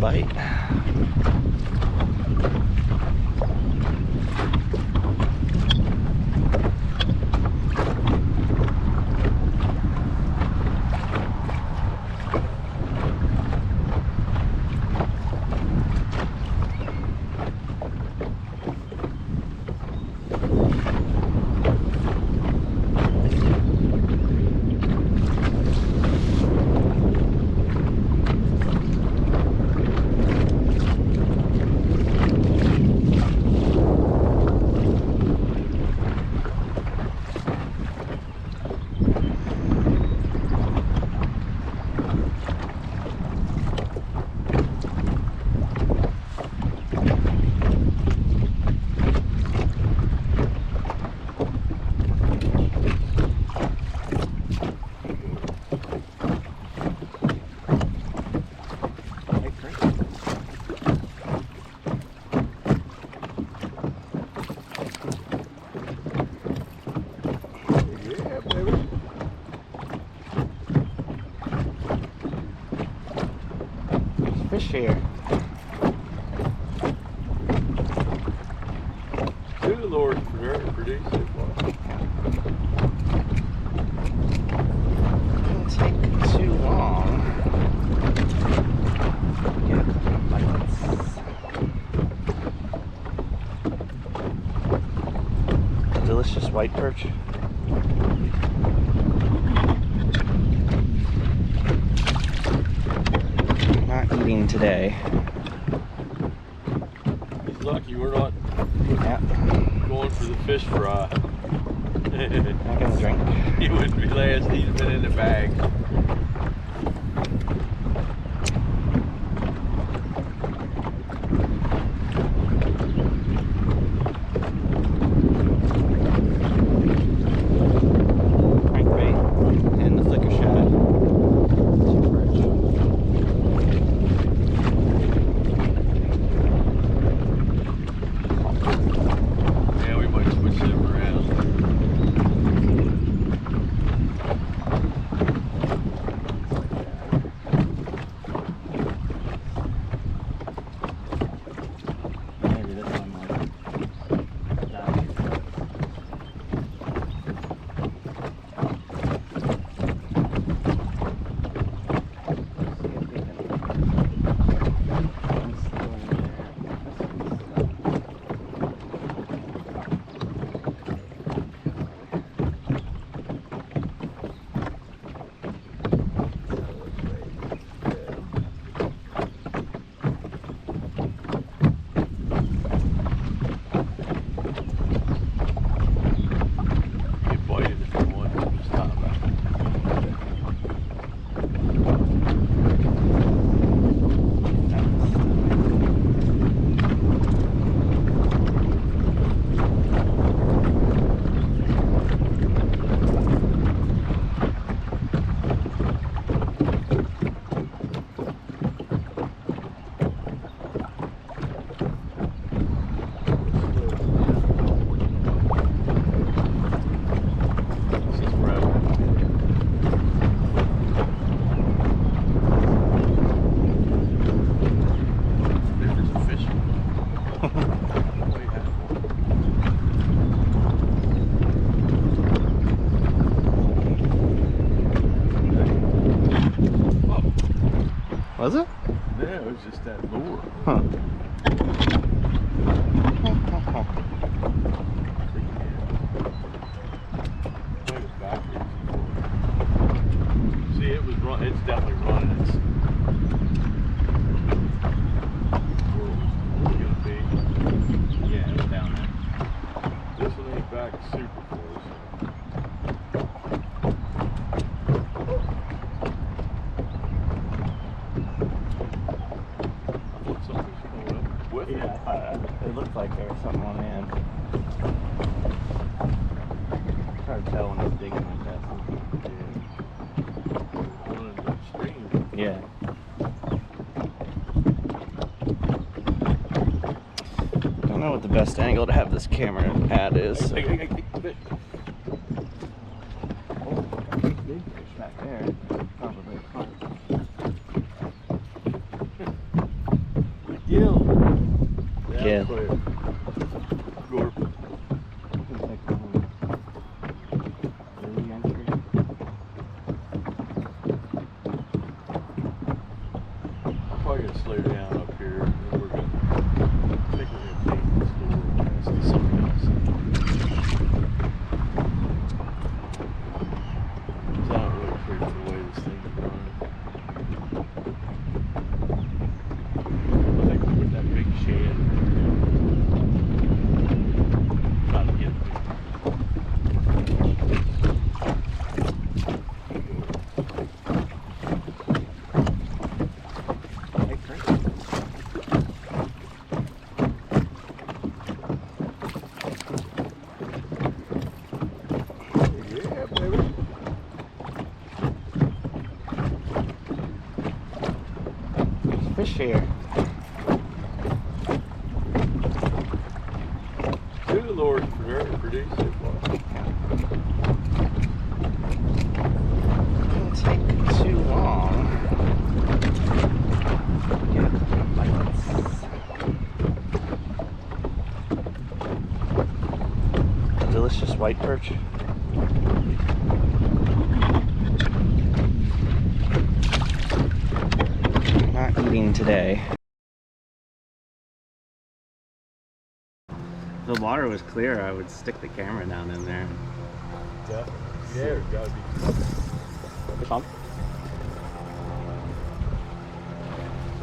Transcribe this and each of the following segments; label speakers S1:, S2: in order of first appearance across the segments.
S1: bite. Fish here.
S2: Good Lord, produce it.
S1: Didn't take too long. Get a couple of bites. Delicious white perch. Not eating today.
S2: He's lucky we're not going for the fish fry.
S1: Not gonna drink.
S2: He wouldn't be last, he'd have been in the bag.
S1: Crankbait and the flicker shot.
S2: Yeah, we might switch them around.
S1: Maybe this one might die.
S2: You bite it if you want, just time out. This is round. There's a fish.
S1: Was it?
S2: Yeah, it was just that lure.
S1: Huh.
S2: See, it was run. It's definitely running. It's where it was gonna be. Yeah, it was down there. This one ain't back super close. I thought something was going up with it.
S1: Yeah, it looked like there was something on the end. It's hard to tell when it's digging like that.
S2: Running upstream.
S1: Yeah. Don't know what the best angle to have this camera at is. So.
S2: Hey.
S1: Oh, big fish back there. Probably fun. here.
S2: To the Lord's produced so far.
S1: Doesn't take too long. Get the bites. A delicious white perch. Not eating today. If the water was clear, I would stick the camera down in there.
S2: Definitely. Yeah, it's gotta be.
S1: Good pump.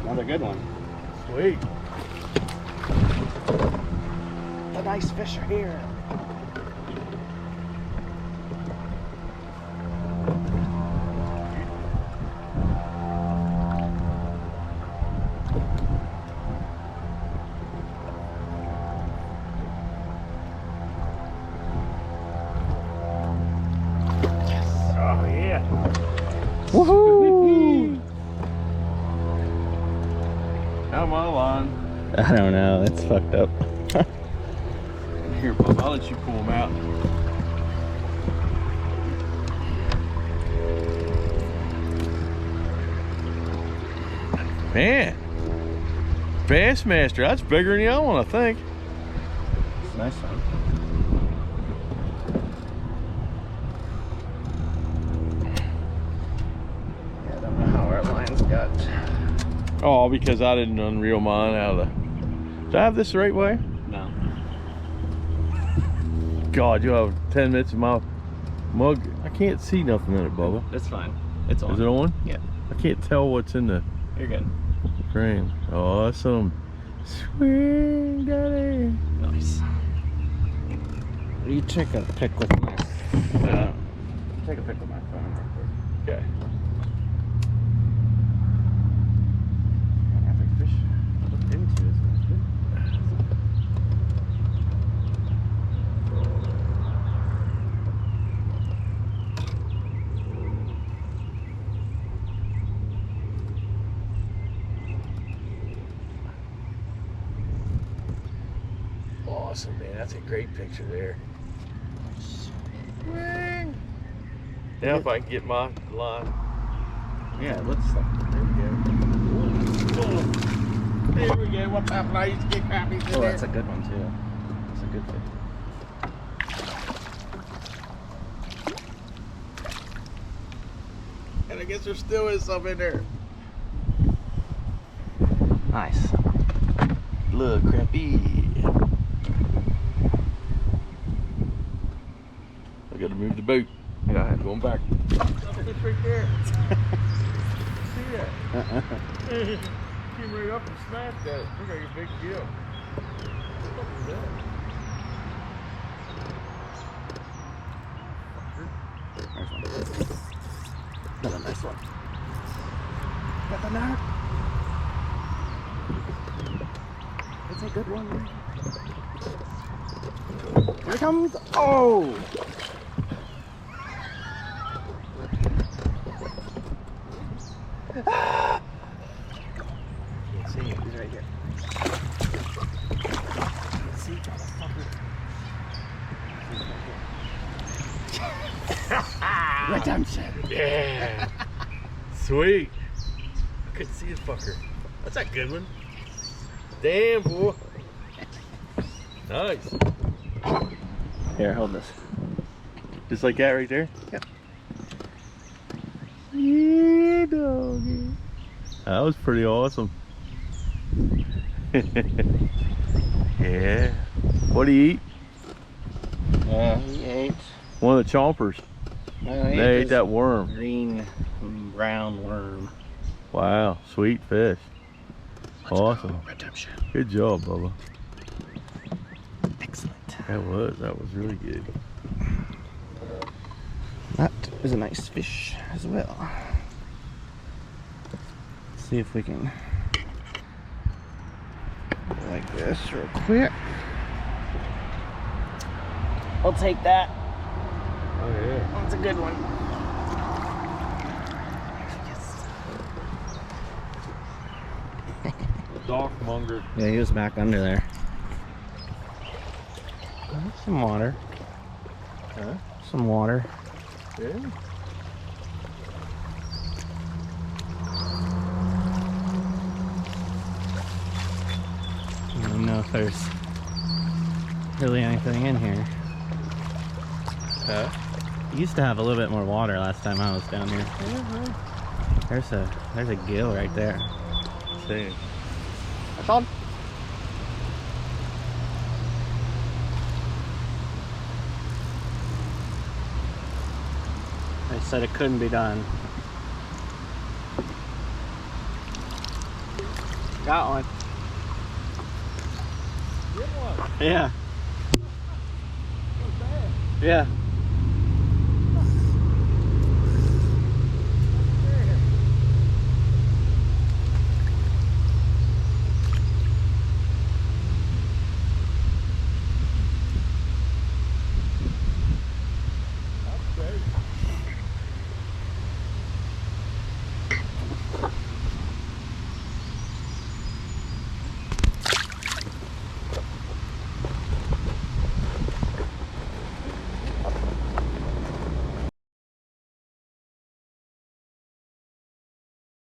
S1: Another good one.
S2: Sweet.
S1: The nice fish are here.
S2: Oh yeah.
S1: Woohoo!
S2: How my line?
S1: I don't know, it's fucked up.
S2: Here, Bob, I'll let you pull them out. Man, Bassmaster, that's bigger than the other one, I think.
S1: It's a nice one. Yeah, I don't know how our lines got.
S2: Oh, because I didn't unreel mine out of the... Did I have this the right way?
S1: No.
S2: God, you have 10 minutes of my mug. I can't see nothing in it, Bubba.
S1: It's fine. It's on.
S2: Is it on?
S1: Yeah.
S2: I can't tell what's in the
S1: You're good.
S2: frame. Oh, that's some swing daddy.
S1: Nice. You take a pic with my take a pic with my phone real quick.
S2: Okay.
S1: Epic fish looked into it.
S2: Awesome, man. That's a great picture there. Swing. Now if I can get my line.
S1: Yeah, it looks like.
S2: There we go. There we go. What's up, ladies? Get crappies in
S1: Oh,
S2: there.
S1: that's a good one too. That's a good fish.
S2: And I guess there still is some in there.
S1: Nice. Look, crappie.
S2: I gotta move the boat.
S1: Go ahead.
S2: Going back. It's right there. See that? Came right up and snapped that. Look like a big deal. What was that?
S1: There's one. Another nice one. Got the knot. It's a good one. Here it comes. Oh! Ah! Can't see him. He's right here. Can't see, motherfucker. Redemption.
S2: Yeah. Sweet. I couldn't see the fucker. That's a good one. Damn, boy. Nice.
S1: Here, hold this.
S2: Just like that right there?
S1: Yep.
S2: Yeah, doggy. That was pretty awesome. Yeah. What do you eat?
S1: He ate.
S2: One of the chompers.
S1: They
S2: They ate that worm.
S1: green brown worm.
S2: Wow, sweet fish.
S1: Let's
S2: Awesome.
S1: go. Redemption.
S2: Good job, Bubba.
S1: Excellent.
S2: That was really good.
S1: That is a nice fish as well. Let's see if we can go like this real quick. I'll take that.
S2: Oh yeah.
S1: That's a good one. Yes.
S2: monger.
S1: Yeah, he was back under there. There's some water.
S2: Huh?
S1: Some water.
S2: Yeah.
S1: I don't know if there's really anything in here.
S2: Huh?
S1: It used to have a little bit more water last time I was down here. There's a gill right there.
S2: See.
S1: That's on. They said it couldn't be done. Got one.
S2: Get one.
S1: Yeah.
S2: Not bad.
S1: Yeah.